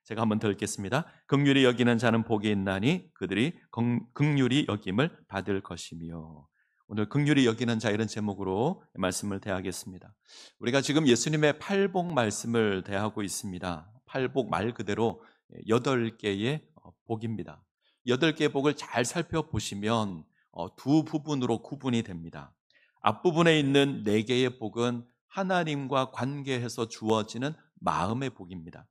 제가 한번 더 읽겠습니다. 긍휼히 여기는 자는 복이 있나니 그들이 긍휼히 여김을 받을 것이며. 오늘 긍휼히 여기는 자 이런 제목으로 말씀을 대하겠습니다. 우리가 지금 예수님의 팔복 말씀을 대하고 있습니다. 팔복 말 그대로 8개의 복입니다. 8개의 복을 잘 살펴보시면 두 부분으로 구분이 됩니다. 앞부분에 있는 4개의 복은 하나님과 관계해서 주어지는 마음의 복입니다.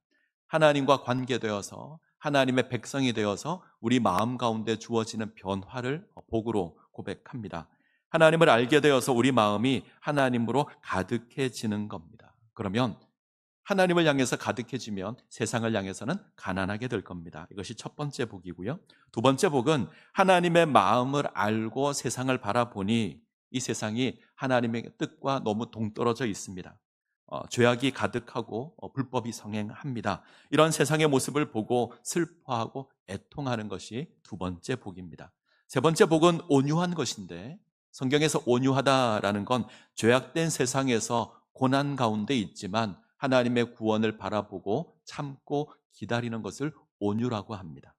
하나님과 관계되어서 하나님의 백성이 되어서 우리 마음 가운데 주어지는 변화를 복으로 고백합니다. 하나님을 알게 되어서 우리 마음이 하나님으로 가득해지는 겁니다. 그러면 하나님을 향해서 가득해지면 세상을 향해서는 가난하게 될 겁니다. 이것이 첫 번째 복이고요. 두 번째 복은 하나님의 마음을 알고 세상을 바라보니 이 세상이 하나님의 뜻과 너무 동떨어져 있습니다. 죄악이 가득하고 불법이 성행합니다. 이런 세상의 모습을 보고 슬퍼하고 애통하는 것이 두 번째 복입니다. 세 번째 복은 온유한 것인데, 성경에서 온유하다라는 건 죄악된 세상에서 고난 가운데 있지만 하나님의 구원을 바라보고 참고 기다리는 것을 온유라고 합니다.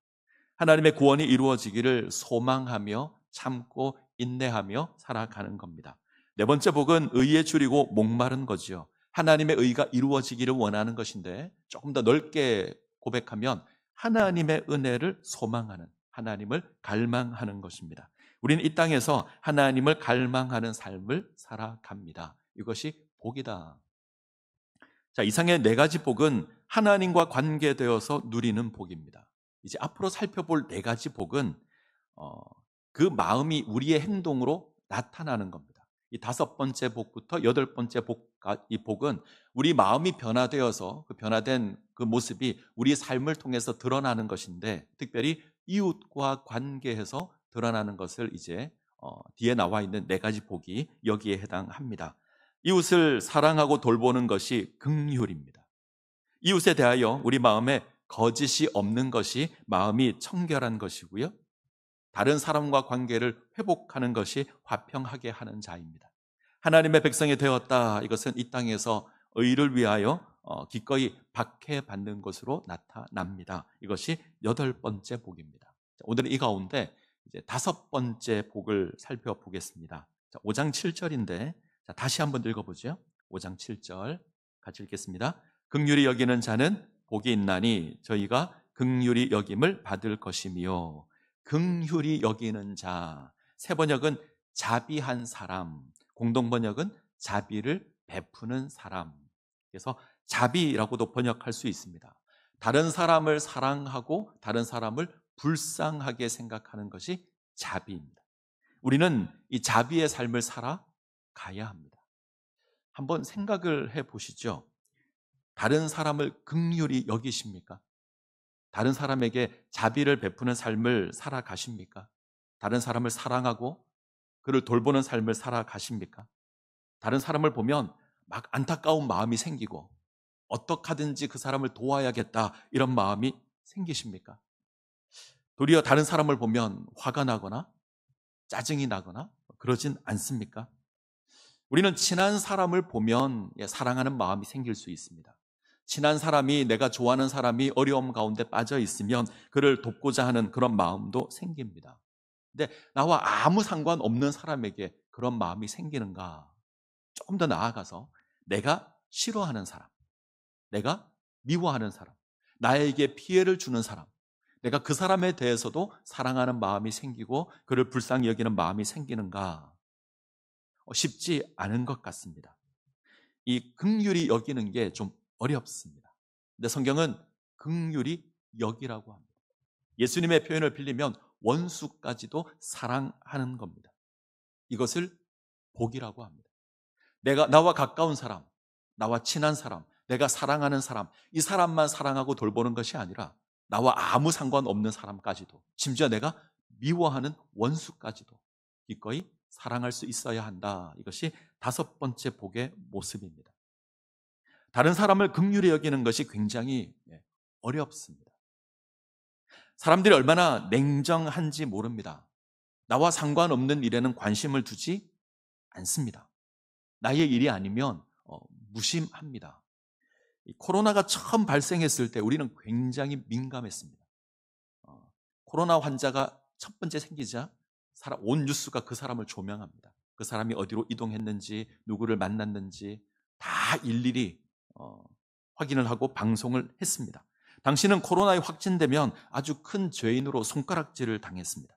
하나님의 구원이 이루어지기를 소망하며 참고 인내하며 살아가는 겁니다. 네 번째 복은 의에 줄이고 목마른 거지요. 하나님의 의가 이루어지기를 원하는 것인데, 조금 더 넓게 고백하면 하나님의 은혜를 소망하는, 하나님을 갈망하는 것입니다. 우리는 이 땅에서 하나님을 갈망하는 삶을 살아갑니다. 이것이 복이다. 자, 이상의 4가지 복은 하나님과 관계되어서 누리는 복입니다. 이제 앞으로 살펴볼 4가지 복은 그 마음이 우리의 행동으로 나타나는 겁니다. 이 5번째 복부터 8번째 이 복은 우리 마음이 변화되어서 그 변화된 그 모습이 우리 삶을 통해서 드러나는 것인데, 특별히 이웃과 관계해서 드러나는 것을 이제 뒤에 나와 있는 4가지 복이 여기에 해당합니다. 이웃을 사랑하고 돌보는 것이 긍휼입니다. 이웃에 대하여 우리 마음에 거짓이 없는 것이 마음이 청결한 것이고요. 다른 사람과 관계를 회복하는 것이 화평하게 하는 자입니다. 하나님의 백성이 되었다. 이것은 이 땅에서 의를 위하여 기꺼이 박해받는 것으로 나타납니다. 이것이 8번째 복입니다. 오늘은 이 가운데 이제 5번째 복을 살펴보겠습니다. 5장 7절인데 다시 한번 읽어보죠. 5장 7절 같이 읽겠습니다. 긍휼히 여기는 자는 복이 있나니 저희가 긍휼히 여김을 받을 것이며. 긍휼히 여기는 자, 새 번역은 자비한 사람, 공동 번역은 자비를 베푸는 사람. 그래서 자비라고도 번역할 수 있습니다. 다른 사람을 사랑하고 다른 사람을 불쌍하게 생각하는 것이 자비입니다. 우리는 이 자비의 삶을 살아가야 합니다. 한번 생각을 해보시죠. 다른 사람을 긍휼히 여기십니까? 다른 사람에게 자비를 베푸는 삶을 살아가십니까? 다른 사람을 사랑하고 그를 돌보는 삶을 살아가십니까? 다른 사람을 보면 막 안타까운 마음이 생기고 어떻게 하든지 그 사람을 도와야겠다 이런 마음이 생기십니까? 도리어 다른 사람을 보면 화가 나거나 짜증이 나거나 그러진 않습니까? 우리는 친한 사람을 보면 사랑하는 마음이 생길 수 있습니다. 친한 사람이, 내가 좋아하는 사람이 어려움 가운데 빠져 있으면 그를 돕고자 하는 그런 마음도 생깁니다. 근데 나와 아무 상관없는 사람에게 그런 마음이 생기는가? 조금 더 나아가서 내가 싫어하는 사람, 내가 미워하는 사람, 나에게 피해를 주는 사람, 내가 그 사람에 대해서도 사랑하는 마음이 생기고 그를 불쌍히 여기는 마음이 생기는가? 쉽지 않은 것 같습니다. 이 긍휼히 여기는 게 좀 어렵습니다. 근데 성경은 긍휼히 여기라고 합니다. 예수님의 표현을 빌리면 원수까지도 사랑하는 겁니다. 이것을 복이라고 합니다. 나와 가까운 사람, 나와 친한 사람, 내가 사랑하는 사람, 이 사람만 사랑하고 돌보는 것이 아니라 나와 아무 상관없는 사람까지도, 심지어 내가 미워하는 원수까지도 기꺼이 사랑할 수 있어야 한다. 이것이 5번째 복의 모습입니다. 다른 사람을 긍휼히 여기는 것이 굉장히 어렵습니다. 사람들이 얼마나 냉정한지 모릅니다. 나와 상관없는 일에는 관심을 두지 않습니다. 나의 일이 아니면 무심합니다. 이 코로나가 처음 발생했을 때 우리는 굉장히 민감했습니다. 코로나 환자가 첫 번째 생기자 온 뉴스가 그 사람을 조명합니다. 그 사람이 어디로 이동했는지, 누구를 만났는지 다 일일이 확인을 하고 방송을 했습니다. 당시는 코로나에 확진되면 아주 큰 죄인으로 손가락질을 당했습니다.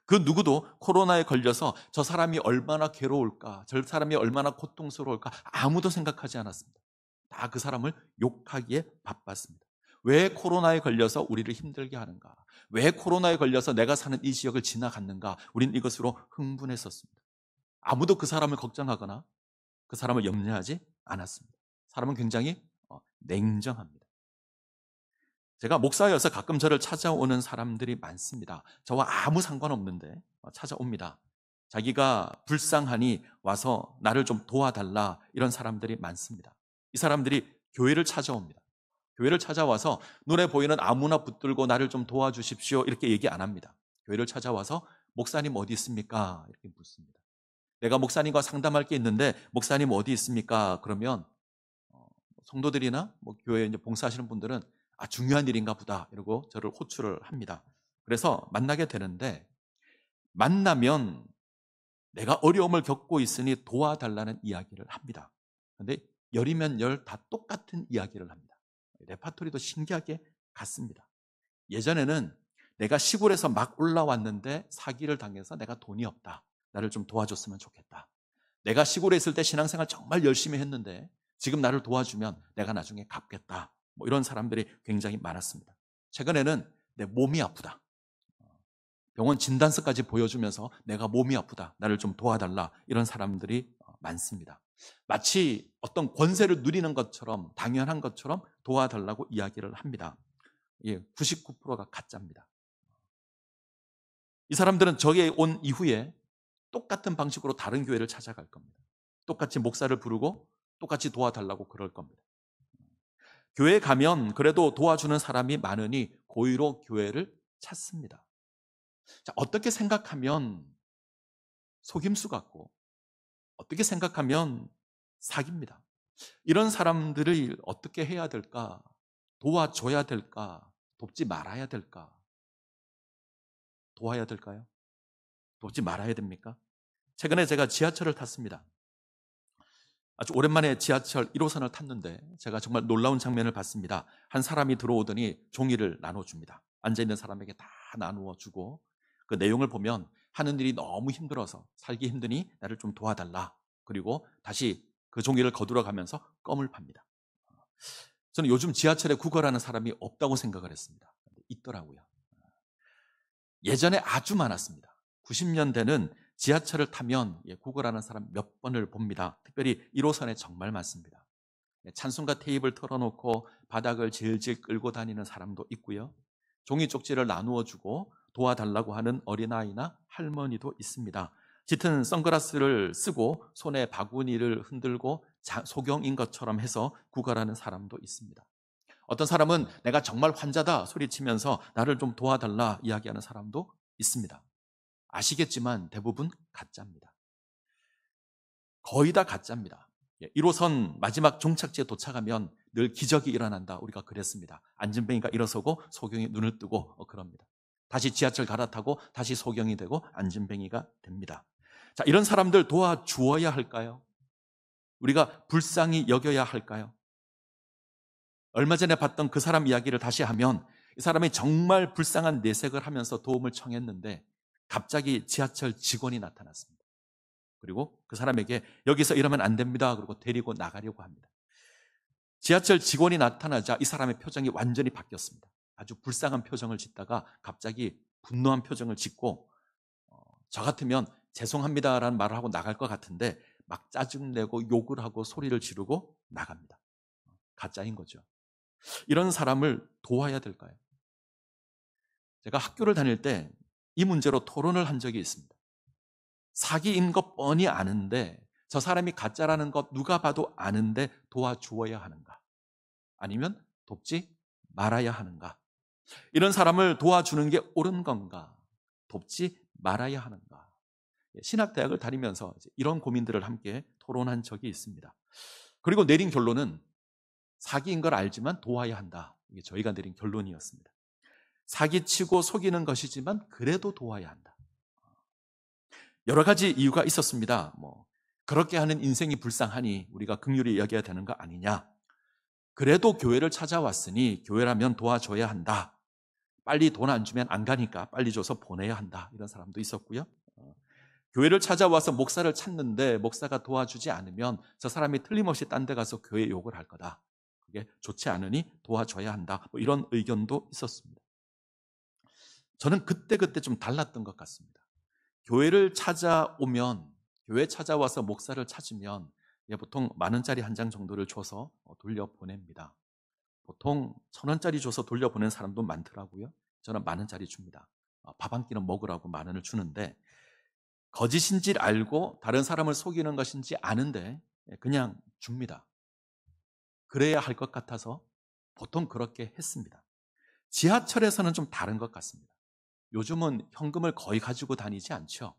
그 누구도 코로나에 걸려서 저 사람이 얼마나 괴로울까, 저 사람이 얼마나 고통스러울까 아무도 생각하지 않았습니다. 다 그 사람을 욕하기에 바빴습니다. 왜 코로나에 걸려서 우리를 힘들게 하는가? 왜 코로나에 걸려서 내가 사는 이 지역을 지나갔는가? 우리는 이것으로 흥분했었습니다. 아무도 그 사람을 걱정하거나 그 사람을 염려하지 않았습니다. 사람은 굉장히 냉정합니다. 제가 목사여서 가끔 저를 찾아오는 사람들이 많습니다. 저와 아무 상관없는데 찾아옵니다. 자기가 불쌍하니 와서 나를 좀 도와달라, 이런 사람들이 많습니다. 이 사람들이 교회를 찾아옵니다. 교회를 찾아와서 눈에 보이는 아무나 붙들고 나를 좀 도와주십시오 이렇게 얘기 안 합니다. 교회를 찾아와서 목사님 어디 있습니까? 이렇게 묻습니다. 내가 목사님과 상담할 게 있는데 목사님 어디 있습니까? 그러면 성도들이나 교회에 이제 봉사하시는 분들은 중요한 일인가 보다 이러고 저를 호출을 합니다. 그래서 만나게 되는데, 만나면 내가 어려움을 겪고 있으니 도와달라는 이야기를 합니다. 그런데 열이면 열 다 똑같은 이야기를 합니다. 레파토리도 신기하게 같습니다. 예전에는 내가 시골에서 막 올라왔는데 사기를 당해서 내가 돈이 없다, 나를 좀 도와줬으면 좋겠다. 내가 시골에 있을 때 신앙생활 정말 열심히 했는데 지금 나를 도와주면 내가 나중에 갚겠다, 이런 사람들이 굉장히 많았습니다. 최근에는 내 몸이 아프다, 병원 진단서까지 보여주면서 내가 몸이 아프다, 나를 좀 도와달라, 이런 사람들이 많습니다. 마치 어떤 권세를 누리는 것처럼, 당연한 것처럼 도와달라고 이야기를 합니다. 99%가 가짜입니다. 이 사람들은 저에 온 이후에 똑같은 방식으로 다른 교회를 찾아갈 겁니다. 똑같이 목사를 부르고 똑같이 도와달라고 그럴 겁니다. 교회에 가면 그래도 도와주는 사람이 많으니 고의로 교회를 찾습니다. 자, 어떻게 생각하면 속임수 같고 어떻게 생각하면 사기입니다. 이런 사람들을 어떻게 해야 될까? 도와줘야 될까? 돕지 말아야 될까? 도와야 될까요? 돕지 말아야 됩니까? 최근에 제가 지하철을 탔습니다. 아주 오랜만에 지하철 1호선을 탔는데 제가 정말 놀라운 장면을 봤습니다. 한 사람이 들어오더니 종이를 나눠줍니다. 앉아있는 사람에게 다 나누어주고, 그 내용을 보면 하는 일이 너무 힘들어서 살기 힘드니 나를 좀 도와달라. 그리고 다시 그 종이를 거두러 가면서 껌을 팝니다. 저는 요즘 지하철에 구걸하는 사람이 없다고 생각을 했습니다. 있더라고요. 예전에 아주 많았습니다. 90년대는 지하철을 타면 구걸하는 사람 몇 번을 봅니다. 특별히 1호선에 정말 많습니다. 찬송가 테이프를 털어놓고 바닥을 질질 끌고 다니는 사람도 있고요. 종이 쪽지를 나누어 주고 도와달라고 하는 어린아이나 할머니도 있습니다. 짙은 선글라스를 쓰고 손에 바구니를 흔들고 소경인 것처럼 해서 구걸하는 사람도 있습니다. 어떤 사람은 내가 정말 환자다 소리치면서 나를 좀 도와달라 이야기하는 사람도 있습니다. 아시겠지만 대부분 가짜입니다. 거의 다 가짜입니다. 1호선 마지막 종착지에 도착하면 늘 기적이 일어난다, 우리가 그랬습니다. 안진뱅이가 일어서고 소경이 눈을 뜨고 그럽니다. 다시 지하철 갈아타고 다시 소경이 되고 안진뱅이가 됩니다. 자, 이런 사람들 도와주어야 할까요? 우리가 불쌍히 여겨야 할까요? 얼마 전에 봤던 그 사람 이야기를 다시 하면, 이 사람이 정말 불쌍한 내색을 하면서 도움을 청했는데 갑자기 지하철 직원이 나타났습니다. 그리고 그 사람에게 여기서 이러면 안 됩니다, 그리고 데리고 나가려고 합니다. 지하철 직원이 나타나자 이 사람의 표정이 완전히 바뀌었습니다. 아주 불쌍한 표정을 짓다가 갑자기 분노한 표정을 짓고 저 같으면 죄송합니다라는 말을 하고 나갈 것 같은데 막 짜증내고 욕을 하고 소리를 지르고 나갑니다. 가짜인 거죠. 이런 사람을 도와야 될까요? 제가 학교를 다닐 때 이 문제로 토론을 한 적이 있습니다. 사기인 것 뻔히 아는데, 저 사람이 가짜라는 것 누가 봐도 아는데 도와주어야 하는가? 아니면 돕지 말아야 하는가? 이런 사람을 도와주는 게 옳은 건가? 돕지 말아야 하는가? 신학대학을 다니면서 이런 고민들을 함께 토론한 적이 있습니다. 그리고 내린 결론은 사기인 걸 알지만 도와야 한다. 이게 저희가 내린 결론이었습니다. 사기치고 속이는 것이지만 그래도 도와야 한다. 여러 가지 이유가 있었습니다. 그렇게 하는 인생이 불쌍하니 우리가 긍휼히 여겨야 되는 거 아니냐. 그래도 교회를 찾아왔으니 교회라면 도와줘야 한다. 빨리 돈 안 주면 안 가니까 빨리 줘서 보내야 한다. 이런 사람도 있었고요. 교회를 찾아와서 목사를 찾는데 목사가 도와주지 않으면 저 사람이 틀림없이 딴 데 가서 교회 욕을 할 거다. 그게 좋지 않으니 도와줘야 한다. 이런 의견도 있었습니다. 저는 그때 좀 달랐던 것 같습니다. 교회를 찾아오면, 교회 찾아와서 목사를 찾으면 보통 10,000원짜리 한 장 정도를 줘서 돌려보냅니다. 보통 1,000원짜리 줘서 돌려보낸 사람도 많더라고요. 저는 10,000원짜리 줍니다. 밥 한 끼는 먹으라고 10,000원을 주는데 거짓인지 알고 다른 사람을 속이는 것인지 아는데 그냥 줍니다. 그래야 할 것 같아서 보통 그렇게 했습니다. 지하철에서는 좀 다른 것 같습니다. 요즘은 현금을 거의 가지고 다니지 않죠.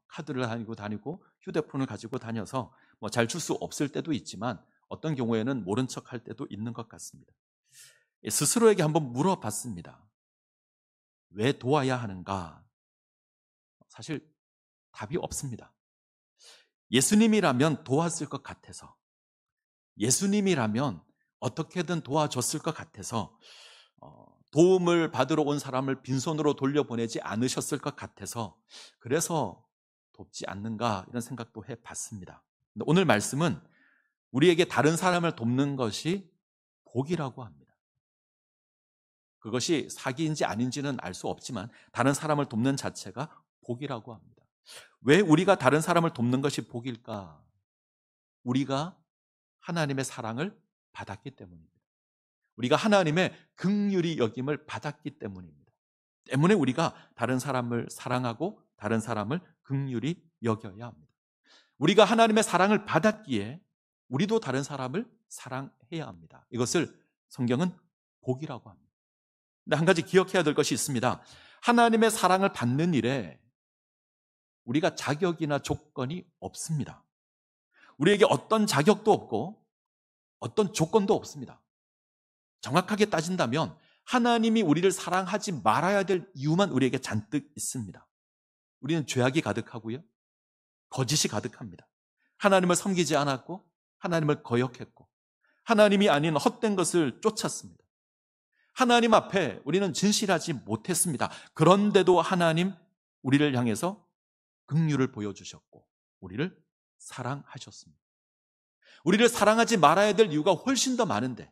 카드를 다니고 휴대폰을 가지고 다녀서 잘 줄 수 없을 때도 있지만 어떤 경우에는 모른 척 할 때도 있는 것 같습니다. 스스로에게 한번 물어봤습니다. 왜 도와야 하는가? 사실 답이 없습니다. 예수님이라면 도왔을 것 같아서, 예수님이라면 어떻게든 도와줬을 것 같아서, 도움을 받으러 온 사람을 빈손으로 돌려보내지 않으셨을 것 같아서 그래서 돕지 않는가 이런 생각도 해봤습니다. 오늘 말씀은 우리에게 다른 사람을 돕는 것이 복이라고 합니다. 그것이 사기인지 아닌지는 알 수 없지만 다른 사람을 돕는 자체가 복이라고 합니다. 왜 우리가 다른 사람을 돕는 것이 복일까? 우리가 하나님의 사랑을 받았기 때문입니다. 우리가 하나님의 긍휼히 여김을 받았기 때문입니다. 때문에 우리가 다른 사람을 사랑하고 다른 사람을 긍휼히 여겨야 합니다. 우리가 하나님의 사랑을 받았기에 우리도 다른 사람을 사랑해야 합니다. 이것을 성경은 복이라고 합니다. 근데 한 가지 기억해야 될 것이 있습니다. 하나님의 사랑을 받는 일에 우리가 자격이나 조건이 없습니다. 우리에게 어떤 자격도 없고 어떤 조건도 없습니다. 정확하게 따진다면 하나님이 우리를 사랑하지 말아야 될 이유만 우리에게 잔뜩 있습니다. 우리는 죄악이 가득하고요. 거짓이 가득합니다. 하나님을 섬기지 않았고 하나님을 거역했고 하나님이 아닌 헛된 것을 쫓았습니다. 하나님 앞에 우리는 진실하지 못했습니다. 그런데도 하나님 우리를 향해서 긍휼을 보여주셨고 우리를 사랑하셨습니다. 우리를 사랑하지 말아야 될 이유가 훨씬 더 많은데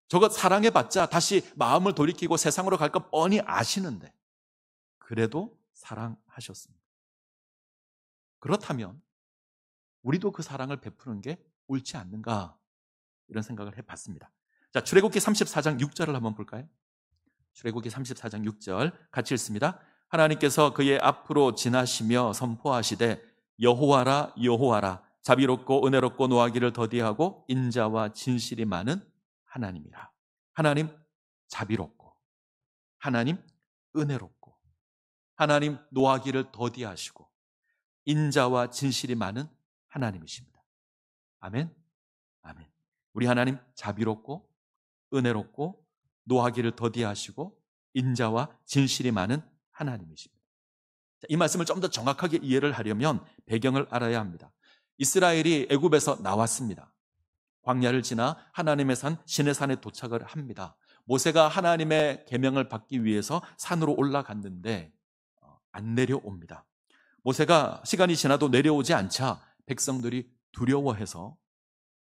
저것 사랑해봤자 다시 마음을 돌이키고 세상으로 갈 것 뻔히 아시는데 그래도 사랑하셨습니다. 그렇다면 우리도 그 사랑을 베푸는 게 옳지 않는가 이런 생각을 해봤습니다. 자, 출애굽기 34장 6절을 한번 볼까요? 출애굽기 34장 6절 같이 읽습니다. 하나님께서 그의 앞으로 지나시며 선포하시되 여호와라 여호와라 자비롭고 은혜롭고 노하기를 더디하고 인자와 진실이 많은 하나님이라. 하나님 자비롭고 하나님 은혜롭고 하나님 노하기를 더디하시고 인자와 진실이 많은 하나님이십니다. 아멘. 아멘. 우리 하나님 자비롭고 은혜롭고 노하기를 더디하시고 인자와 진실이 많은 하나님이십니다. 이 말씀을 좀 더 정확하게 이해를 하려면 배경을 알아야 합니다. 이스라엘이 애굽에서 나왔습니다. 광야를 지나 하나님의 산 시내산에 도착을 합니다. 모세가 하나님의 계명을 받기 위해서 산으로 올라갔는데 안 내려옵니다. 모세가 시간이 지나도 내려오지 않자 백성들이 두려워해서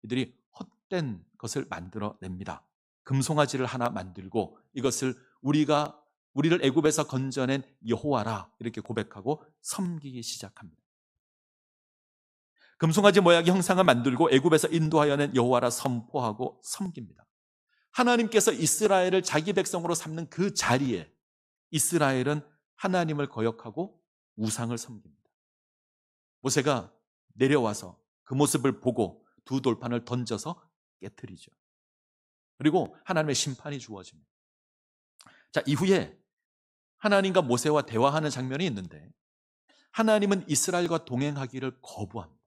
이들이 헛된 것을 만들어냅니다. 금송아지를 하나 만들고 이것을 우리를 애굽에서 건져낸 여호와라 이렇게 고백하고 섬기기 시작합니다. 금송아지 모양의 형상을 만들고 애굽에서 인도하여 낸 여호와라 선포하고 섬깁니다. 하나님께서 이스라엘을 자기 백성으로 삼는 그 자리에 이스라엘은 하나님을 거역하고 우상을 섬깁니다. 모세가 내려와서 그 모습을 보고 두 돌판을 던져서 깨트리죠. 그리고 하나님의 심판이 주어집니다. 자, 이후에 하나님과 모세와 대화하는 장면이 있는데 하나님은 이스라엘과 동행하기를 거부합니다.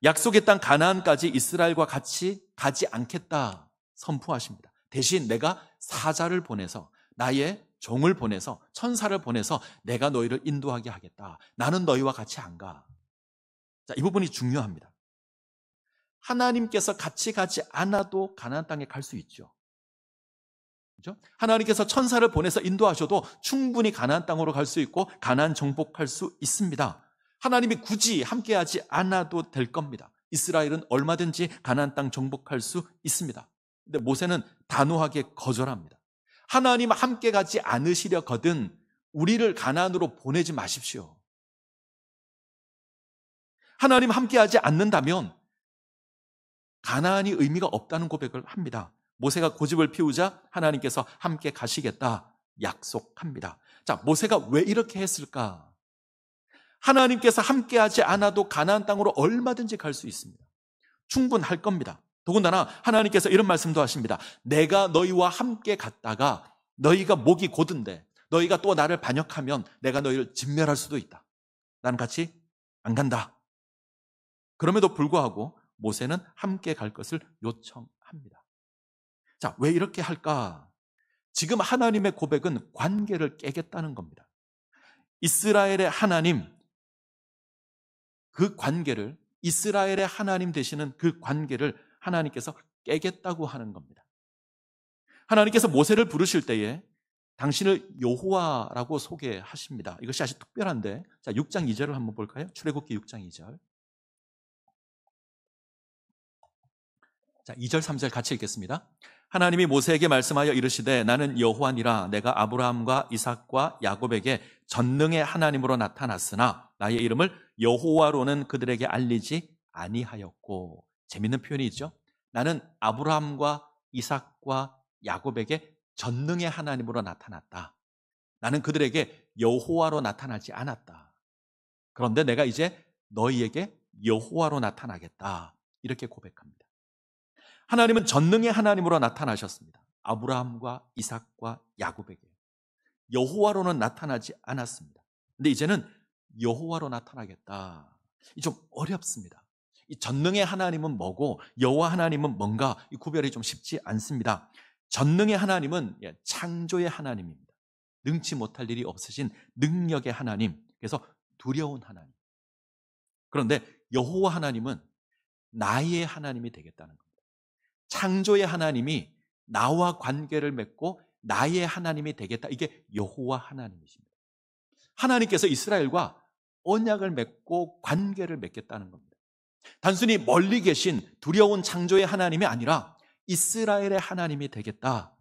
약속의 땅 가나안까지 이스라엘과 같이 가지 않겠다 선포하십니다. 대신 내가 사자를 보내서, 나의 종을 보내서, 천사를 보내서 내가 너희를 인도하게 하겠다. 나는 너희와 같이 안 가. 자, 이 부분이 중요합니다. 하나님께서 같이 가지 않아도 가나안 땅에 갈 수 있죠. 그렇죠? 하나님께서 천사를 보내서 인도하셔도 충분히 가나안 땅으로 갈 수 있고 가나안 정복할 수 있습니다. 하나님이 굳이 함께하지 않아도 될 겁니다. 이스라엘은 얼마든지 가나안 땅 정복할 수 있습니다. 근데 모세는 단호하게 거절합니다. 하나님 함께 가지 않으시려거든 우리를 가나안으로 보내지 마십시오. 하나님 함께하지 않는다면 가나안이 의미가 없다는 고백을 합니다. 모세가 고집을 피우자 하나님께서 함께 가시겠다 약속합니다. 자, 모세가 왜 이렇게 했을까? 하나님께서 함께하지 않아도 가나안 땅으로 얼마든지 갈 수 있습니다. 충분할 겁니다. 더군다나 하나님께서 이런 말씀도 하십니다. 내가 너희와 함께 갔다가 너희가 목이 곧은데 너희가 또 나를 반역하면 내가 너희를 진멸할 수도 있다. 나는 같이 안 간다. 그럼에도 불구하고 모세는 함께 갈 것을 요청합니다. 자, 왜 이렇게 할까? 지금 하나님의 고백은 관계를 깨겠다는 겁니다. 이스라엘의 하나님, 그 관계를, 이스라엘의 하나님 되시는 그 관계를 하나님께서 깨겠다고 하는 겁니다. 하나님께서 모세를 부르실 때에 당신을 여호와라고 소개하십니다. 이것이 아주 특별한데, 자, 6장 2절을 한번 볼까요? 출애굽기 6장 2절. 자, 2절 3절 같이 읽겠습니다. 하나님이 모세에게 말씀하여 이르시되 나는 여호와니라. 내가 아브라함과 이삭과 야곱에게 전능의 하나님으로 나타났으나 나의 이름을 여호와로는 그들에게 알리지 아니하였고. 재밌는 표현이 있죠. 나는 아브라함과 이삭과 야곱에게 전능의 하나님으로 나타났다. 나는 그들에게 여호와로 나타나지 않았다. 그런데 내가 이제 너희에게 여호와로 나타나겠다. 이렇게 고백합니다. 하나님은 전능의 하나님으로 나타나셨습니다. 아브라함과 이삭과 야곱에게. 여호와로는 나타나지 않았습니다. 근데 이제는 여호와로 나타나겠다. 이 좀 어렵습니다. 이 전능의 하나님은 뭐고 여호와 하나님은 뭔가 이 구별이 좀 쉽지 않습니다. 전능의 하나님은 창조의 하나님입니다. 능치 못할 일이 없으신 능력의 하나님. 그래서 두려운 하나님. 그런데 여호와 하나님은 나의 하나님이 되겠다는 겁니다. 창조의 하나님이 나와 관계를 맺고 나의 하나님이 되겠다. 이게 여호와 하나님이십니다. 하나님께서 이스라엘과 언약을 맺고 관계를 맺겠다는 겁니다. 단순히 멀리 계신 두려운 창조의 하나님이 아니라 이스라엘의 하나님이 되겠다.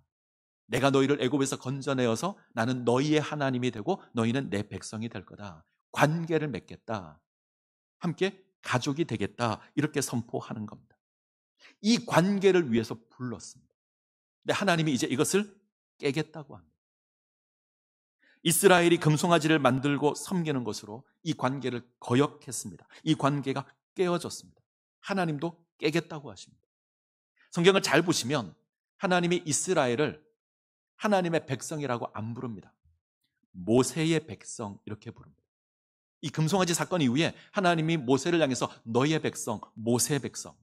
내가 너희를 애굽에서 건져내어서 나는 너희의 하나님이 되고 너희는 내 백성이 될 거다. 관계를 맺겠다. 함께 가족이 되겠다. 이렇게 선포하는 겁니다. 이 관계를 위해서 불렀습니다. 근데 하나님이 이제 이것을 깨겠다고 합니다. 이스라엘이 금송아지를 만들고 섬기는 것으로 이 관계를 거역했습니다. 이 관계가 깨어졌습니다. 하나님도 깨겠다고 하십니다. 성경을 잘 보시면 하나님이 이스라엘을 하나님의 백성이라고 안 부릅니다. 모세의 백성 이렇게 부릅니다. 이 금송아지 사건 이후에 하나님이 모세를 향해서 너희의 백성, 모세의 백성,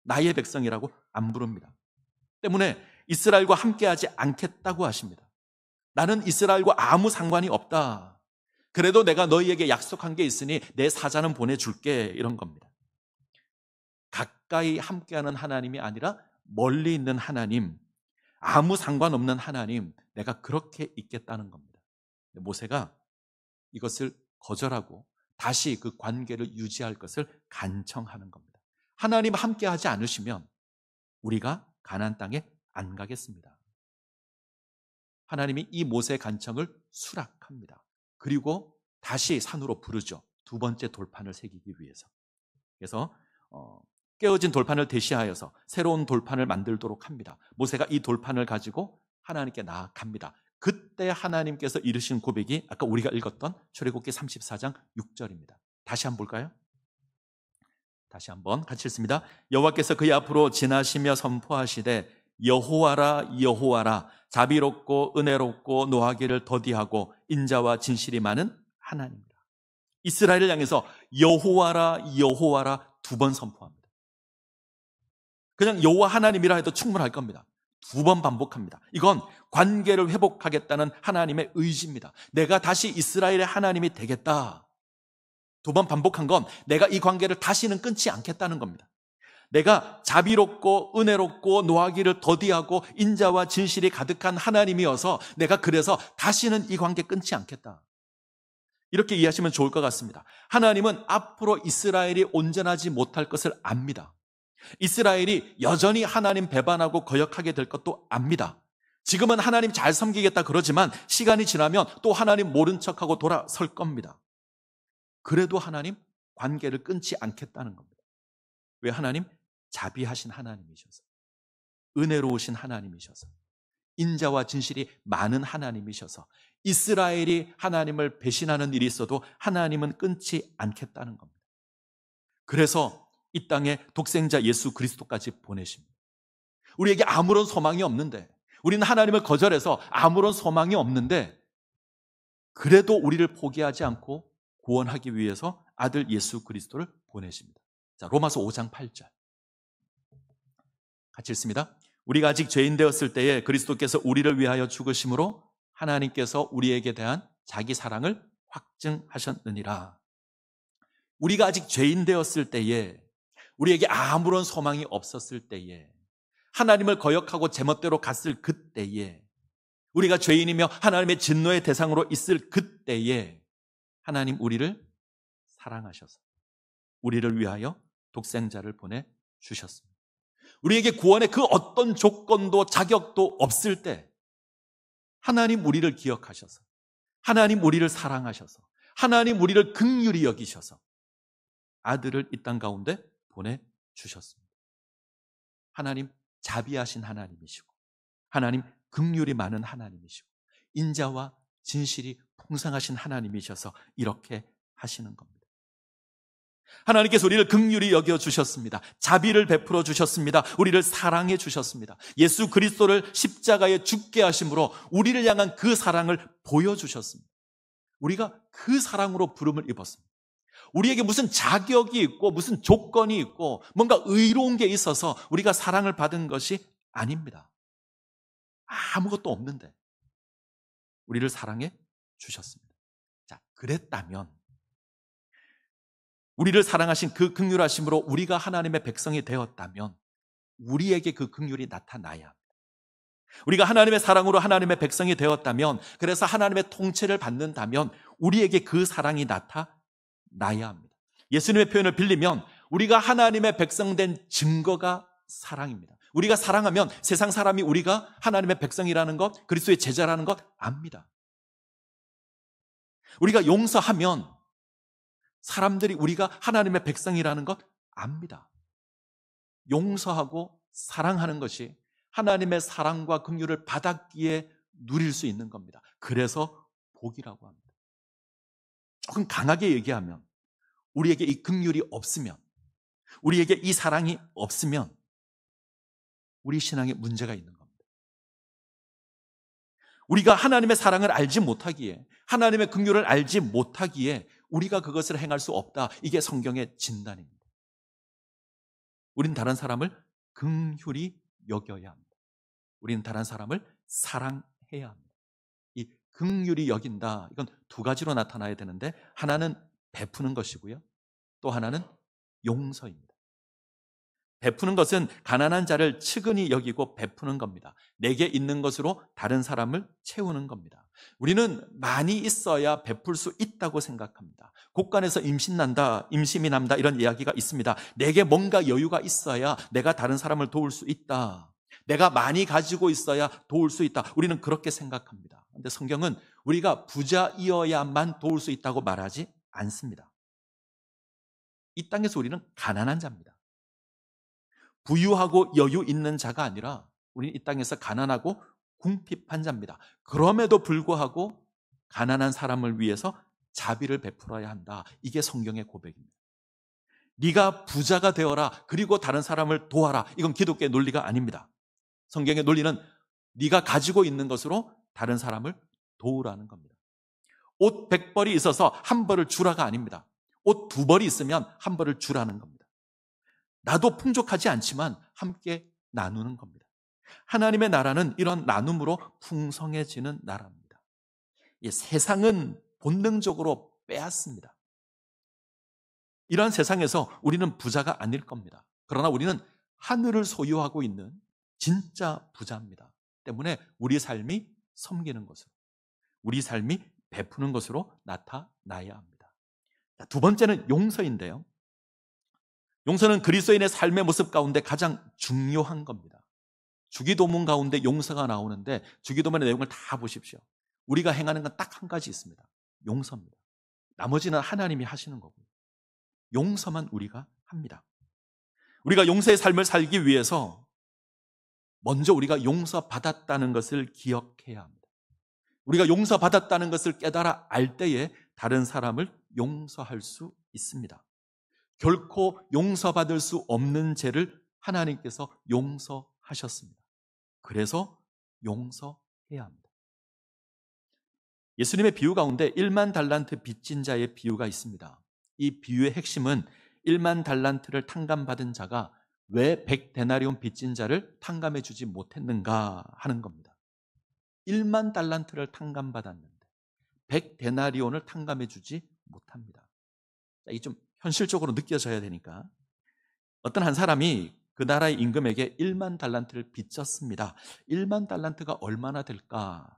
나의 백성이라고 안 부릅니다. 때문에 이스라엘과 함께하지 않겠다고 하십니다. 나는 이스라엘과 아무 상관이 없다. 그래도 내가 너희에게 약속한 게 있으니 내 사자는 보내줄게. 이런 겁니다. 가까이 함께하는 하나님이 아니라 멀리 있는 하나님, 아무 상관없는 하나님, 내가 그렇게 있겠다는 겁니다. 모세가 이것을 거절하고 다시 그 관계를 유지할 것을 간청하는 겁니다. 하나님 함께하지 않으시면 우리가 가나안 땅에 안 가겠습니다. 하나님이 이 모세의 간청을 수락합니다. 그리고 다시 산으로 부르죠. 두 번째 돌판을 새기기 위해서. 그래서 깨어진 돌판을 대시하여서 새로운 돌판을 만들도록 합니다. 모세가 이 돌판을 가지고 하나님께 나아갑니다. 그때 하나님께서 이르신 고백이 아까 우리가 읽었던 출애굽기 34장 6절입니다. 다시 한번 볼까요? 다시 한번 같이 읽습니다. 여호와께서 그의 앞으로 지나시며 선포하시되 여호와라 여호와라 자비롭고 은혜롭고 노하기를 더디하고 인자와 진실이 많은 하나님이라. 이스라엘을 향해서 여호와라 여호와라 2번 선포합니다. 그냥 여호와 하나님이라 해도 충분할 겁니다. 2번 반복합니다. 이건 관계를 회복하겠다는 하나님의 의지입니다. 내가 다시 이스라엘의 하나님이 되겠다. 2번 반복한 건 내가 이 관계를 다시는 끊지 않겠다는 겁니다. 내가 자비롭고 은혜롭고 노하기를 더디하고 인자와 진실이 가득한 하나님이어서 내가 그래서 다시는 이 관계 끊지 않겠다. 이렇게 이해하시면 좋을 것 같습니다. 하나님은 앞으로 이스라엘이 온전하지 못할 것을 압니다. 이스라엘이 여전히 하나님 배반하고 거역하게 될 것도 압니다. 지금은 하나님 잘 섬기겠다 그러지만 시간이 지나면 또 하나님 모른 척하고 돌아설 겁니다. 그래도 하나님 관계를 끊지 않겠다는 겁니다. 왜? 하나님 자비하신 하나님이셔서, 은혜로우신 하나님이셔서, 인자와 진실이 많은 하나님이셔서, 이스라엘이 하나님을 배신하는 일이 있어도 하나님은 끊지 않겠다는 겁니다. 그래서 이 땅에 독생자 예수 그리스도까지 보내십니다. 우리에게 아무런 소망이 없는데, 우리는 하나님을 거절해서 아무런 소망이 없는데, 그래도 우리를 포기하지 않고 구원하기 위해서 아들 예수 그리스도를 보내십니다. 자, 로마서 5장 8절 같이 읽습니다. 우리가 아직 죄인 되었을 때에 그리스도께서 우리를 위하여 죽으심으로 하나님께서 우리에게 대한 자기 사랑을 확증하셨느니라. 우리가 아직 죄인 되었을 때에, 우리에게 아무런 소망이 없었을 때에, 하나님을 거역하고 제멋대로 갔을 그때에, 우리가 죄인이며 하나님의 진노의 대상으로 있을 그때에 하나님 우리를 사랑하셔서 우리를 위하여 독생자를 보내주셨습니다. 우리에게 구원의 그 어떤 조건도 자격도 없을 때 하나님 우리를 기억하셔서, 하나님 우리를 사랑하셔서, 하나님 우리를 긍휼히 여기셔서 아들을 이 땅 가운데 보내주셨습니다. 하나님 자비하신 하나님이시고, 하나님 긍휼이 많은 하나님이시고, 인자와 진실이 풍성하신 하나님이셔서 이렇게 하시는 겁니다. 하나님께서 우리를 긍휼히 여겨주셨습니다. 자비를 베풀어 주셨습니다. 우리를 사랑해 주셨습니다. 예수 그리스도를 십자가에 죽게 하심으로 우리를 향한 그 사랑을 보여주셨습니다. 우리가 그 사랑으로 부름을 입었습니다. 우리에게 무슨 자격이 있고 무슨 조건이 있고 뭔가 의로운 게 있어서 우리가 사랑을 받은 것이 아닙니다. 아무것도 없는데 우리를 사랑해 주셨습니다. 자, 그랬다면 우리를 사랑하신 그 긍휼하심으로 우리가 하나님의 백성이 되었다면 우리에게 그 긍휼이 나타나야 합니다. 우리가 하나님의 사랑으로 하나님의 백성이 되었다면, 그래서 하나님의 통치를 받는다면 우리에게 그 사랑이 나타나야 합니다. 예수님의 표현을 빌리면 우리가 하나님의 백성 된 증거가 사랑입니다. 우리가 사랑하면 세상 사람이 우리가 하나님의 백성이라는 것, 그리스도의 제자라는 것 압니다. 우리가 용서하면 사람들이 우리가 하나님의 백성이라는 것 압니다. 용서하고 사랑하는 것이 하나님의 사랑과 긍휼을 받았기에 누릴 수 있는 겁니다. 그래서 복이라고 합니다. 조금 강하게 얘기하면 우리에게 이 긍휼이 없으면, 우리에게 이 사랑이 없으면 우리 신앙에 문제가 있는 겁니다. 우리가 하나님의 사랑을 알지 못하기에, 하나님의 긍휼을 알지 못하기에 우리가 그것을 행할 수 없다. 이게 성경의 진단입니다. 우린 다른 사람을 긍휼히 여겨야 합니다. 우리는 다른 사람을 사랑해야 합니다. 이 긍휼히 여긴다, 이건 두 가지로 나타나야 되는데, 하나는 베푸는 것이고요, 또 하나는 용서입니다. 베푸는 것은 가난한 자를 측은히 여기고 베푸는 겁니다. 내게 있는 것으로 다른 사람을 채우는 겁니다. 우리는 많이 있어야 베풀 수 있다고 생각합니다. 곳간에서 임심이 난다 이런 이야기가 있습니다. 내게 뭔가 여유가 있어야 내가 다른 사람을 도울 수 있다. 내가 많이 가지고 있어야 도울 수 있다. 우리는 그렇게 생각합니다. 그런데 성경은 우리가 부자이어야만 도울 수 있다고 말하지 않습니다. 이 땅에서 우리는 가난한 자입니다. 부유하고 여유 있는 자가 아니라 우리는 이 땅에서 가난하고 궁핍한 자입니다. 그럼에도 불구하고 가난한 사람을 위해서 자비를 베풀어야 한다. 이게 성경의 고백입니다. 네가 부자가 되어라, 그리고 다른 사람을 도와라. 이건 기독교의 논리가 아닙니다. 성경의 논리는 네가 가지고 있는 것으로 다른 사람을 도우라는 겁니다. 옷 100벌이 있어서 한 벌을 주라가 아닙니다. 옷 2벌이 있으면 한 벌을 주라는 겁니다. 나도 풍족하지 않지만 함께 나누는 겁니다. 하나님의 나라는 이런 나눔으로 풍성해지는 나라입니다. 이 세상은 본능적으로 빼앗습니다. 이러한 세상에서 우리는 부자가 아닐 겁니다. 그러나 우리는 하늘을 소유하고 있는 진짜 부자입니다. 때문에 우리 삶이 섬기는 것으로, 우리 삶이 베푸는 것으로 나타나야 합니다. 두 번째는 용서인데요. 용서는 그리스도인의 삶의 모습 가운데 가장 중요한 겁니다. 주기도문 가운데 용서가 나오는데 주기도문의 내용을 다 보십시오. 우리가 행하는 건 딱 한 가지 있습니다. 용서입니다. 나머지는 하나님이 하시는 거고요. 용서만 우리가 합니다. 우리가 용서의 삶을 살기 위해서 먼저 우리가 용서받았다는 것을 기억해야 합니다. 우리가 용서받았다는 것을 깨달아 알 때에 다른 사람을 용서할 수 있습니다. 결코 용서받을 수 없는 죄를 하나님께서 용서하셨습니다. 그래서 용서해야 합니다. 예수님의 비유 가운데 1만 달란트 빚진 자의 비유가 있습니다. 이 비유의 핵심은 1만 달란트를 탕감받은 자가 왜 100데나리온 빚진 자를 탕감해 주지 못했는가 하는 겁니다. 1만 달란트를 탕감받았는데 100데나리온을 탕감해 주지 못합니다. 이게 좀 현실적으로 느껴져야 되니까, 어떤 한 사람이 그 나라의 임금에게 1만 달란트를 빚졌습니다. 1만 달란트가 얼마나 될까?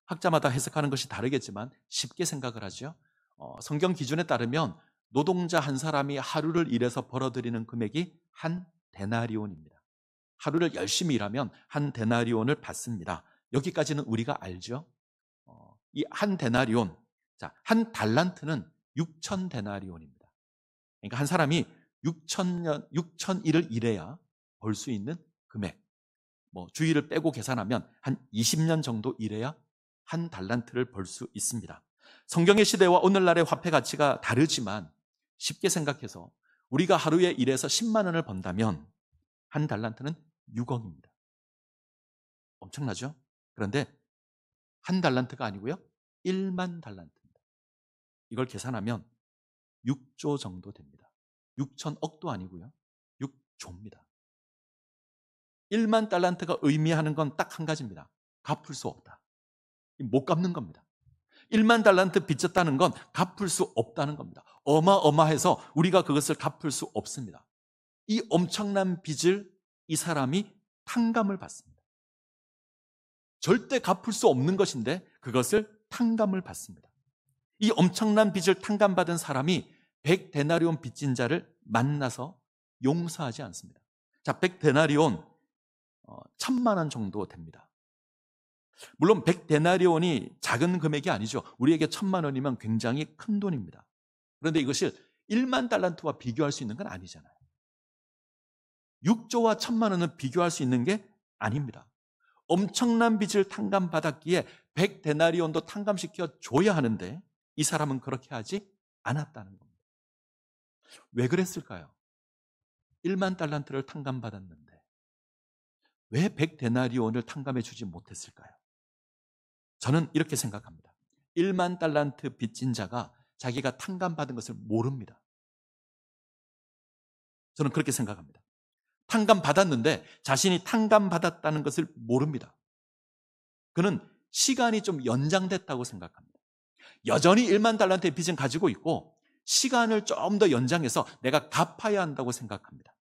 학자마다 해석하는 것이 다르겠지만 쉽게 생각을 하죠. 성경 기준에 따르면 노동자 한 사람이 하루를 일해서 벌어들이는 금액이 한 데나리온입니다. 하루를 열심히 일하면 한 데나리온을 받습니다. 여기까지는 우리가 알죠. 이 한 데나리온, 한 달란트는 6천 데나리온입니다. 그러니까 한 사람이 6천일을 일해야 벌 수 있는 금액. 주일을 빼고 계산하면 한 20년 정도 일해야 한 달란트를 벌 수 있습니다. 성경의 시대와 오늘날의 화폐 가치가 다르지만 쉽게 생각해서 우리가 하루에 일해서 10만 원을 번다면 한 달란트는 6억입니다. 엄청나죠? 그런데 한 달란트가 아니고요, 1만 달란트입니다. 이걸 계산하면 6조 정도 됩니다. 6천억도 아니고요, 6조입니다. 1만 달란트가 의미하는 건 딱 한 가지입니다. 갚을 수 없다. 못 갚는 겁니다. 1만 달란트 빚졌다는 건 갚을 수 없다는 겁니다. 어마어마해서 우리가 그것을 갚을 수 없습니다. 이 엄청난 빚을 이 사람이 탕감을 받습니다. 절대 갚을 수 없는 것인데 그것을 탕감을 받습니다. 이 엄청난 빚을 탕감받은 사람이 100데나리온 빚진 자를 만나서 용서하지 않습니다. 100데나리온 1,000만 원 정도 됩니다. 물론 100데나리온이 작은 금액이 아니죠. 우리에게 1,000만 원이면 굉장히 큰 돈입니다. 그런데 이것을 1만 달란트와 비교할 수 있는 건 아니잖아요. 6조와 1,000만 원은 비교할 수 있는 게 아닙니다. 엄청난 빚을 탕감받았기에 100데나리온도 탕감시켜 줘야 하는데 이 사람은 그렇게 하지 않았다는 겁니다. 왜 그랬을까요? 1만 달란트를 탕감받았는데 왜 100데나리온을 탕감해 주지 못했을까요? 저는 이렇게 생각합니다. 1만 달란트 빚진 자가 자기가 탕감받은 것을 모릅니다. 저는 그렇게 생각합니다. 탕감받았는데 자신이 탕감받았다는 것을 모릅니다. 그는 시간이 좀 연장됐다고 생각합니다. 여전히 1만 달란트의 빚은 가지고 있고 시간을 좀 더 연장해서 내가 갚아야 한다고 생각합니다.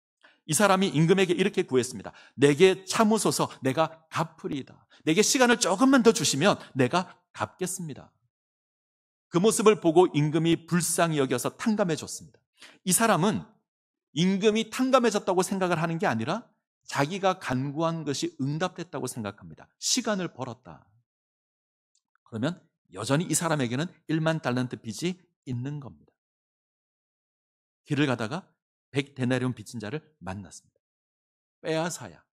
이 사람이 임금에게 이렇게 구했습니다. 내게 참으소서, 내가 갚으리이다. 내게 시간을 조금만 더 주시면 내가 갚겠습니다. 그 모습을 보고 임금이 불쌍히 여겨서 탕감해 줬습니다. 이 사람은 임금이 탕감해졌다고 생각을 하는 게 아니라 자기가 간구한 것이 응답됐다고 생각합니다. 시간을 벌었다. 그러면 여전히 이 사람에게는 1만 달란트 빚이 있는 겁니다. 길을 가다가 100데나리온 빚진 자를 만났습니다. 빼앗아야,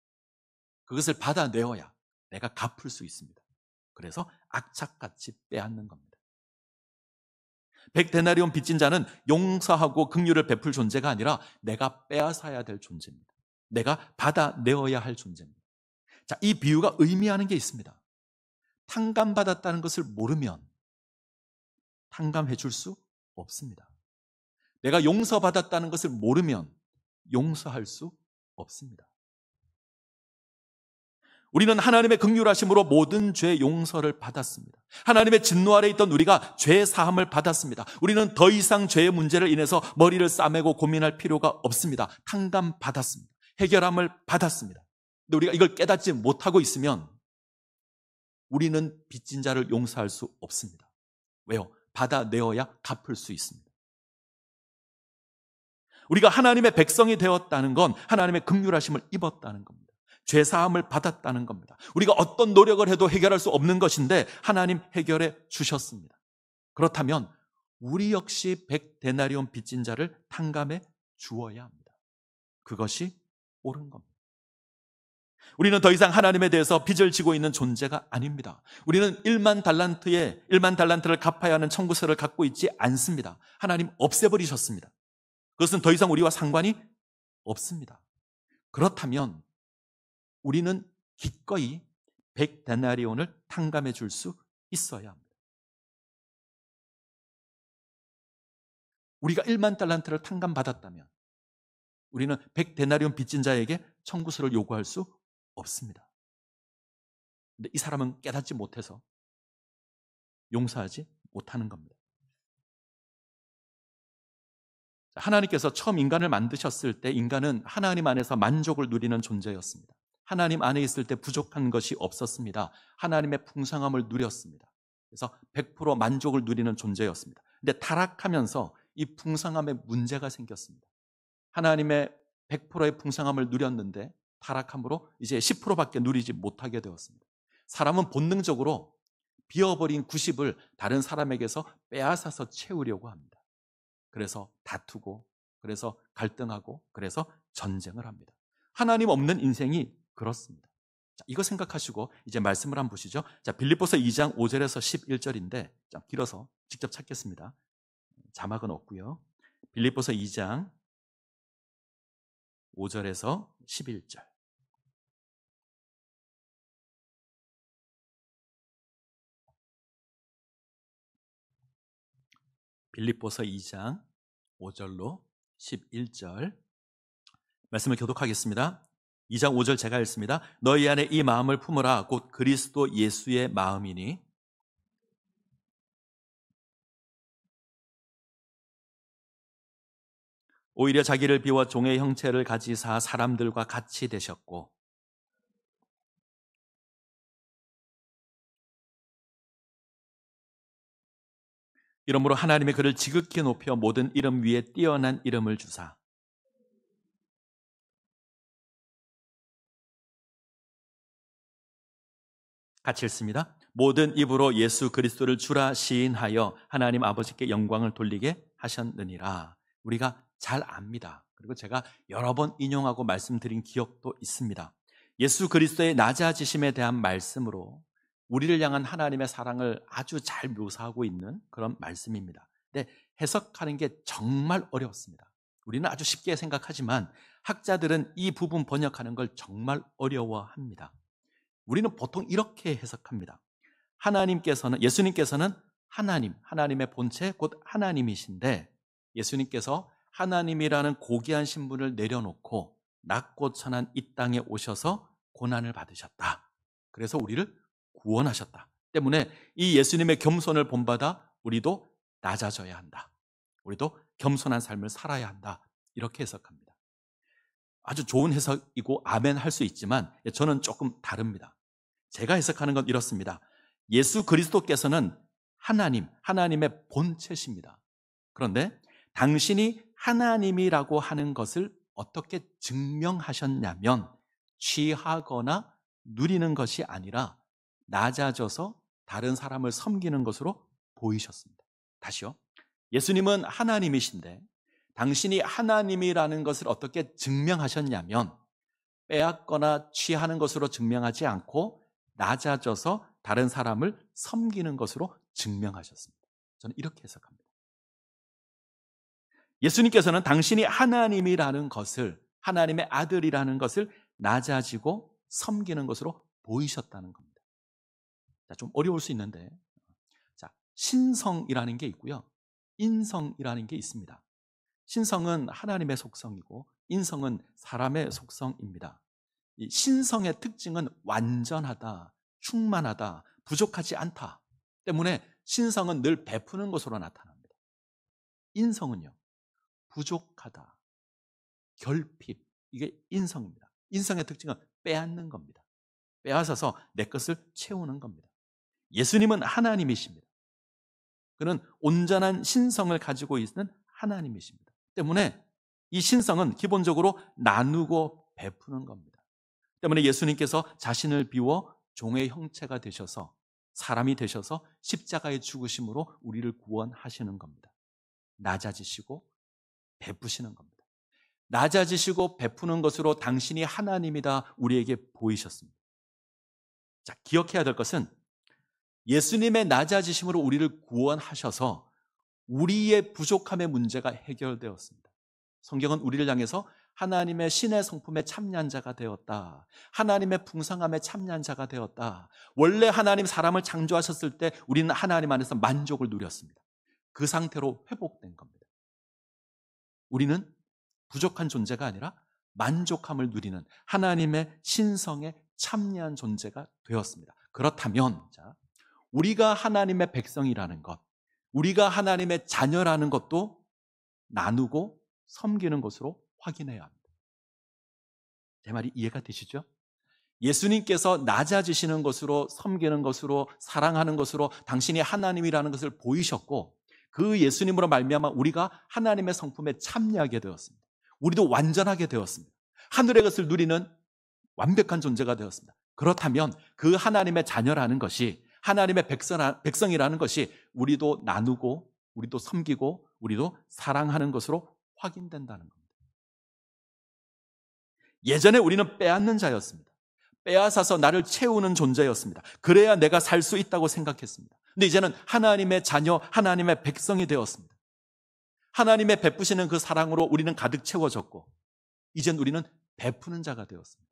그것을 받아내어야 내가 갚을 수 있습니다. 그래서 악착같이 빼앗는 겁니다. 100데나리온 빚진 자는 용서하고 긍휼을 베풀 존재가 아니라 내가 빼앗아야 될 존재입니다. 내가 받아내어야 할 존재입니다. 이 비유가 의미하는 게 있습니다. 탕감받았다는 것을 모르면 탕감해 줄 수 없습니다. 내가 용서받았다는 것을 모르면 용서할 수 없습니다. 우리는 하나님의 긍휼하심으로 모든 죄 용서를 받았습니다. 하나님의 진노 아래 있던 우리가 죄 사함을 받았습니다. 우리는 더 이상 죄의 문제를 인해서 머리를 싸매고 고민할 필요가 없습니다. 탕감 받았습니다. 해결함을 받았습니다. 근데 우리가 이걸 깨닫지 못하고 있으면 우리는 빚진 자를 용서할 수 없습니다. 왜요? 받아내어야 갚을 수 있습니다. 우리가 하나님의 백성이 되었다는 건 하나님의 긍휼하심을 입었다는 겁니다. 죄사함을 받았다는 겁니다. 우리가 어떤 노력을 해도 해결할 수 없는 것인데 하나님 해결해 주셨습니다. 그렇다면 우리 역시 100데나리온 빚진 자를 탕감해 주어야 합니다. 그것이 옳은 겁니다. 우리는 더 이상 하나님에 대해서 빚을 지고 있는 존재가 아닙니다. 우리는 1만 달란트를 갚아야 하는 청구서를 갖고 있지 않습니다. 하나님 없애버리셨습니다. 그것은 더 이상 우리와 상관이 없습니다. 그렇다면 우리는 기꺼이 100데나리온을 탕감해 줄 수 있어야 합니다. 우리가 1만 달란트를 탕감받았다면 우리는 100데나리온 빚진 자에게 청구서를 요구할 수 없습니다. 근데 이 사람은 깨닫지 못해서 용서하지 못하는 겁니다. 하나님께서 처음 인간을 만드셨을 때 인간은 하나님 안에서 만족을 누리는 존재였습니다. 하나님 안에 있을 때 부족한 것이 없었습니다. 하나님의 풍성함을 누렸습니다. 그래서 100% 만족을 누리는 존재였습니다. 근데 타락하면서 이 풍성함에 문제가 생겼습니다. 하나님의 100%의 풍성함을 누렸는데 타락함으로 이제 10%밖에 누리지 못하게 되었습니다. 사람은 본능적으로 비어버린 90을 다른 사람에게서 빼앗아서 채우려고 합니다. 그래서 다투고, 그래서 갈등하고, 그래서 전쟁을 합니다. 하나님 없는 인생이 그렇습니다. 자, 이거 생각하시고 이제 말씀을 한번 보시죠. 자, 빌립보서 2장 5절에서 11절인데 좀 길어서 직접 찾겠습니다. 자막은 없고요. 빌립보서 2장 5절에서 11절. 빌립보서 2장 5절로 11절 말씀을 교독하겠습니다. 2장 5절 제가 읽습니다. 너희 안에 이 마음을 품으라. 곧 그리스도 예수의 마음이니 오히려 자기를 비워 종의 형체를 가지사 사람들과 같이 되셨고 이러므로 하나님의 그를 지극히 높여 모든 이름 위에 뛰어난 이름을 주사 같이 읽습니다. 모든 입으로 예수 그리스도를 주라 시인하여 하나님 아버지께 영광을 돌리게 하셨느니라. 우리가 잘 압니다. 그리고 제가 여러 번 인용하고 말씀드린 기억도 있습니다. 예수 그리스도의 낮아지심에 대한 말씀으로 우리를 향한 하나님의 사랑을 아주 잘 묘사하고 있는 그런 말씀입니다. 근데 해석하는 게 정말 어렵습니다. 우리는 아주 쉽게 생각하지만 학자들은 이 부분 번역하는 걸 정말 어려워합니다. 우리는 보통 이렇게 해석합니다. 예수님께서는 하나님의 본체 곧 하나님이신데 예수님께서 하나님이라는 고귀한 신분을 내려놓고 낮고 천한 이 땅에 오셔서 고난을 받으셨다. 그래서 우리를 구원하셨다. 때문에 이 예수님의 겸손을 본받아 우리도 낮아져야 한다. 우리도 겸손한 삶을 살아야 한다. 이렇게 해석합니다. 아주 좋은 해석이고 아멘 할 수 있지만 저는 조금 다릅니다. 제가 해석하는 건 이렇습니다. 예수 그리스도께서는 하나님의 본체십니다. 그런데 당신이 하나님이라고 하는 것을 어떻게 증명하셨냐면 취하거나 누리는 것이 아니라 낮아져서 다른 사람을 섬기는 것으로 보이셨습니다. 다시요. 예수님은 하나님이신데 당신이 하나님이라는 것을 어떻게 증명하셨냐면 빼앗거나 취하는 것으로 증명하지 않고 낮아져서 다른 사람을 섬기는 것으로 증명하셨습니다. 저는 이렇게 해석합니다. 예수님께서는 당신이 하나님이라는 것을, 하나님의 아들이라는 것을 낮아지고 섬기는 것으로 보이셨다는 겁니다. 자, 좀 어려울 수 있는데, 자, 신성이라는 게 있고요. 인성이라는 게 있습니다. 신성은 하나님의 속성이고 인성은 사람의 속성입니다. 이 신성의 특징은 완전하다, 충만하다, 부족하지 않다 때문에 신성은 늘 베푸는 것으로 나타납니다. 인성은요, 부족하다, 결핍, 이게 인성입니다. 인성의 특징은 빼앗는 겁니다. 빼앗아서 내 것을 채우는 겁니다. 예수님은 하나님이십니다. 그는 온전한 신성을 가지고 있는 하나님이십니다. 때문에 이 신성은 기본적으로 나누고 베푸는 겁니다. 때문에 예수님께서 자신을 비워 종의 형체가 되셔서 사람이 되셔서 십자가에 죽으심으로 우리를 구원하시는 겁니다. 낮아지시고 베푸시는 겁니다. 낮아지시고 베푸는 것으로 당신이 하나님이다 우리에게 보이셨습니다. 자, 기억해야 될 것은 예수님의 낮아지심으로 우리를 구원하셔서 우리의 부족함의 문제가 해결되었습니다. 성경은 우리를 향해서 하나님의 신의 성품에 참여한 자가 되었다. 하나님의 풍성함에 참여한 자가 되었다. 원래 하나님 사람을 창조하셨을 때 우리는 하나님 안에서 만족을 누렸습니다. 그 상태로 회복된 겁니다. 우리는 부족한 존재가 아니라 만족함을 누리는 하나님의 신성에 참여한 존재가 되었습니다. 그렇다면 우리가 하나님의 백성이라는 것, 우리가 하나님의 자녀라는 것도 나누고 섬기는 것으로 확인해야 합니다. 제 말이 이해가 되시죠? 예수님께서 낮아지시는 것으로, 섬기는 것으로, 사랑하는 것으로 당신이 하나님이라는 것을 보이셨고, 그 예수님으로 말미암아 우리가 하나님의 성품에 참여하게 되었습니다. 우리도 완전하게 되었습니다. 하늘의 것을 누리는 완벽한 존재가 되었습니다. 그렇다면 그 하나님의 자녀라는 것이, 하나님의 백성이라는 것이 우리도 나누고, 우리도 섬기고, 우리도 사랑하는 것으로 확인된다는 겁니다. 예전에 우리는 빼앗는 자였습니다. 빼앗아서 나를 채우는 존재였습니다. 그래야 내가 살 수 있다고 생각했습니다. 근데 이제는 하나님의 자녀, 하나님의 백성이 되었습니다. 하나님의 베푸시는 그 사랑으로 우리는 가득 채워졌고, 이젠 우리는 베푸는 자가 되었습니다.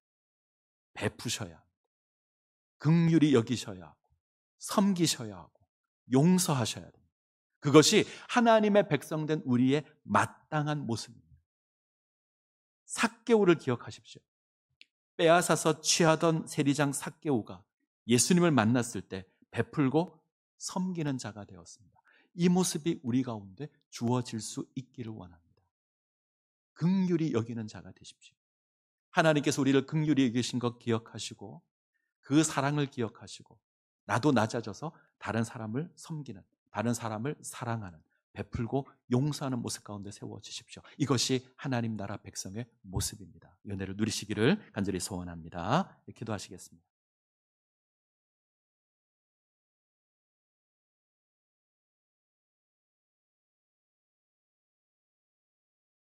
베푸셔야 합니다. 긍휼히 여기셔야 하고, 섬기셔야 하고, 용서하셔야 됩니다. 그것이 하나님의 백성된 우리의 마땅한 모습입니다. 삭개오를 기억하십시오. 빼앗아서 취하던 세리장 삭개오가 예수님을 만났을 때 베풀고 섬기는 자가 되었습니다. 이 모습이 우리 가운데 주어질 수 있기를 원합니다. 긍휼히 여기는 자가 되십시오. 하나님께서 우리를 긍휼히 여기신 것 기억하시고, 그 사랑을 기억하시고, 나도 낮아져서 다른 사람을 섬기는, 다른 사람을 사랑하는, 베풀고 용서하는 모습 가운데 세워주십시오. 이것이 하나님 나라 백성의 모습입니다. 은혜를 누리시기를 간절히 소원합니다. 기도하시겠습니다.